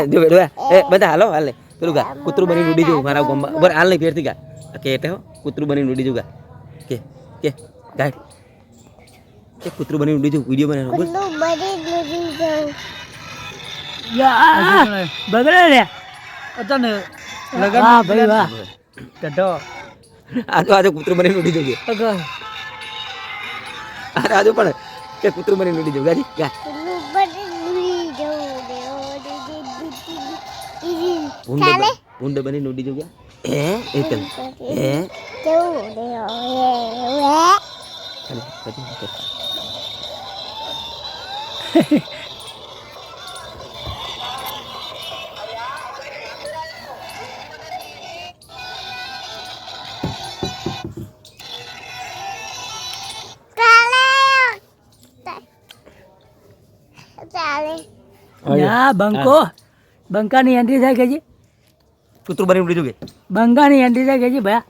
જો બેડો એ બધા હાલો હાલે પેલું ગા કૂતરું બની ઉડી જવું મારા ગોમ બર હાલ નહીં ફેરથી ગા કે એટલે હો કૂતરું બની ઉડી જવું ગા કે ગાઈડ કે કૂતરું બની ઉડી જવું વિડિયો બનાવો બોલ યા બગડે રે અતને લગન વાહ ભાઈ વાહ કઢો આજો કૂતરું બની ઉડી જવું આજો પણ કે કૂતરું બની ઉડી જવું ગાજી ગા ભૂંડ બની ઉડી જવું એ એકલ એ યા બંકો બંકાની એન્ટ્રી થાય કે જી કૂતરું બની ઉડી જવું બંકાની એન્ટ્રી થાય કે જી ભયા